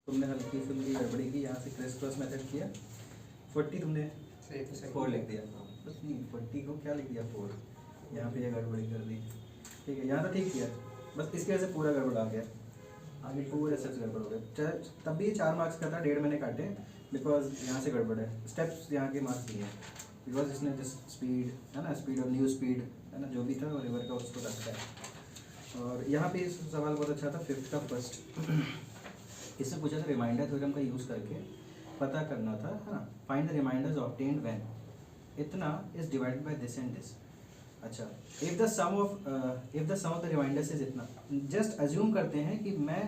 तुमने हल्की फुल्की गड़बड़ी की, यहाँ से क्रिस क्रॉस मेथड किया, 40 तुमने 4 लिख दिया, बस नहीं 40 को क्या लिख दिया 4, यहाँ पे ये गड़बड़ी कर दी, ठीक है। यहाँ तो ठीक किया, बस इसकी वजह से पूरा गड़बड़ आ गया, आगे पूरे स्टेप्स गड़बड़ हो गए। तब भी 4 मार्क्स का था, 1.5 मैंने काटे बिकॉज यहाँ से गड़बड़ है, स्टेप्स यहाँ के मार्क्स दिए बिकॉज इसने जस्ट स्पीड है ना, स्पीड और न्यू स्पीड है ना, जो भी था वो रिवर का उसको रखता है। और यहाँ पे इस सवाल बहुत अच्छा था, 5th का फर्स्ट इससे पूछा था रिमाइंडर थ्योरम का यूज़ करके पता करना था, है ना, find the reminders obtained when इतना is divided by this and this. अच्छा, if the sum of the reminders is इतना, जस्ट अज्यूम करते हैं कि मैं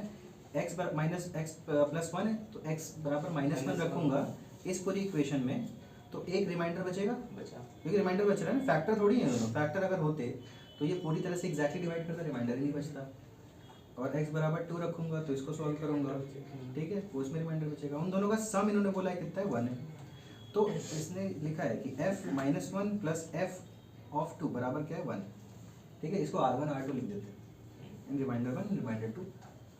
x माइनस एक्स प्लस 1 है तो x बराबर -1 रखूंगा इस पूरी इक्वेशन में, तो एक रिमाइंडर बचेगा, क्योंकि रिमाइंडर बच रहा है ना, फैक्टर थोड़ी है दोनों, फैक्टर अगर होते तो ये पूरी तरह से एग्जैक्टली डिवाइड करता, रिमाइंडर ही नहीं बचता। और x बराबर 2 रखूंगा तो इसको सॉल्व करूंगा, ठीक है, उसमें रिमाइंडर बचेगा। उन दोनों का सम इन्होंने बोला है कितना है, 1 है, तो इसने लिखा है कि f-1 प्लस f ऑफ 2 बराबर क्या है 1, ठीक है। इसको R1 R2 लिख देते हैं, रिमाइंडर 1 रिमाइंडर 2,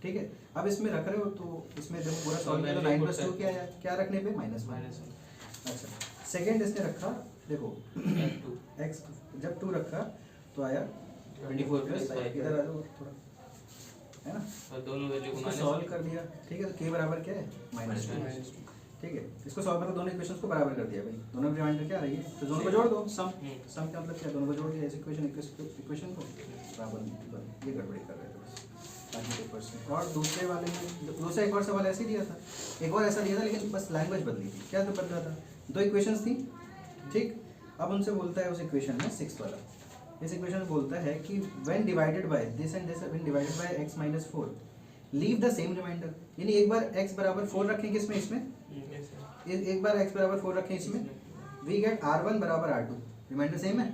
ठीक है। अब इसमें रख रहे हो तो इसमें जब पूरा सॉल्व किया तो 9 + 2 क्या है, क्या रखने पे -1। अच्छा, सेकेंड इसने रखा, देखो x जब 2 रखा तो आया 24 + 5, इधर आ जाओ थोड़ा, है ना, और दोनों वैल्यू को सॉल्व कर दिया, ठीक है। तो k बराबर क्या है -2, ठीक है। इसको सॉल्व करके दोनों इक्वेशंस को बराबर कर दिया भाई, दोनों रिमाइंडर क्या आ रही है, तो दोनों को जोड़ दो, सम का मतलब क्या, दोनों को जोड़ दिया इस इक्वेशन को बराबर, ये गड़बड़ी कर रहे थे बस बाकी पेपर्स में। और दूसरे वाले में दूसरा एक और सवाल ऐसे ही दिया था, एक और ऐसा दिया था, लेकिन बस लैंग्वेज बदली थी। क्या तो बदला था, 2 इक्वेशंस थी, ठीक। अब उनसे बोलता है उस इक्वेशन में 6th वाला, इस इक्वेशन में बोलता है कि when divided by this and this, when divided by x - 4 leave the same remainder, यानी एक बार x बराबर 4 रखेंगे इसमें, एक बार x बराबर 4 रखें इसमें, वी गेट R1 बराबर R2, रिमाइंडर सेम है।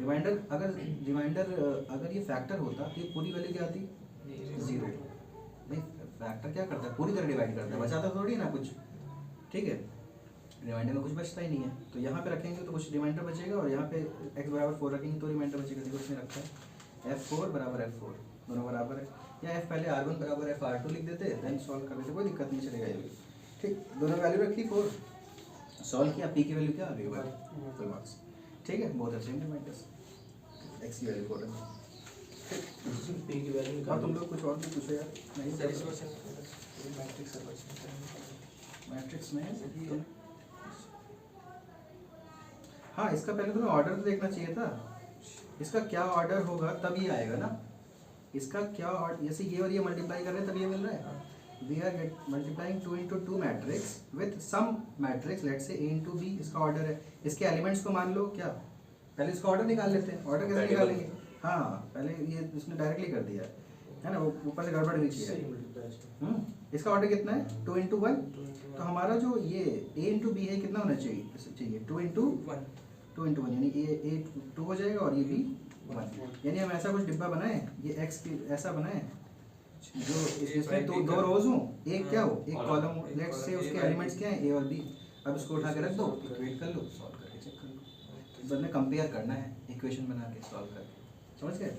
रिमाइंडर अगर ये फैक्टर होता तो ये पूरी वैल्यू क्या आती, 0। नहीं, फैक्टर क्या करता है, पूरी तरह डिवाइड करता है, बचाता थोड़ी ना कुछ, ठीक है। रिमाइंडर में कुछ बचता ही नहीं है, तो यहाँ पे रखेंगे तो कुछ रिमाइंडर बचेगा, और यहाँ पे x बराबर 4 रखेंगे तो रिमाइंडर बचेगा। देखो इसमें रखा है f4 बराबर f4, दोनों बराबर है, या f पहले R1 बराबर f R2 लिख देते, देन सॉल्व कर देते, कोई दिक्कत नहीं, चलेगा ये भी, ठीक। दोनों वैल्यू रखी, 4 सॉल्व किया, p की वैल्यू क्या आ गई, 1, फुल मार्क्स, ठीक है। बहुत अच्छे रिमाइंडर्स, x की वैल्यू 4 है, p की वैल्यू। और तुम लोग कुछ और भी पूछो यार, नहीं मैट्रिक्स में हाँ, इसका पहले तुम्हें ऑर्डर तो देखना चाहिए था, इसका क्या ऑर्डर होगा तब ये आएगा ना, इसका क्या ऑर्डर, जैसे ये और ये मल्टीप्लाई कर रहे हैं तब ये मिल रहा है, we are multiplying 2 × 2 matrix with some matrix let's say a × b, इसका ऑर्डर है, इसके एलिमेंट्स को मान लो क्या, पहले इसका ऑर्डर निकाल लेते हैं, ऑर्डर कैसे निकालेंगे, हाँ पहले ये इसने डायरेक्टली कर दिया है ना, वो ऊपर से गड़बड़ हुई है। इसका ऑर्डर कितना है, 2 × 1, तो हमारा जो ये a × b है कितना होना चाहिए 2 × 1, यानी a 2 हो जाएगा और ये b 1, यानी हम ऐसा कुछ डिब्बा बनाए, ये x की ऐसा बनाए जो इसमें दो रोज हो, एक क्या हो, एक कॉलम हो, लेट्स से उसके एलिमेंट्स क्या हैं a और b। अब इसको उठा के रख दो, इक्वेट कर लो, सॉल्व करके चेक कर लो, बस में कंपेयर करना है इक्वेशन बना के, सॉल्व करके, समझ गए।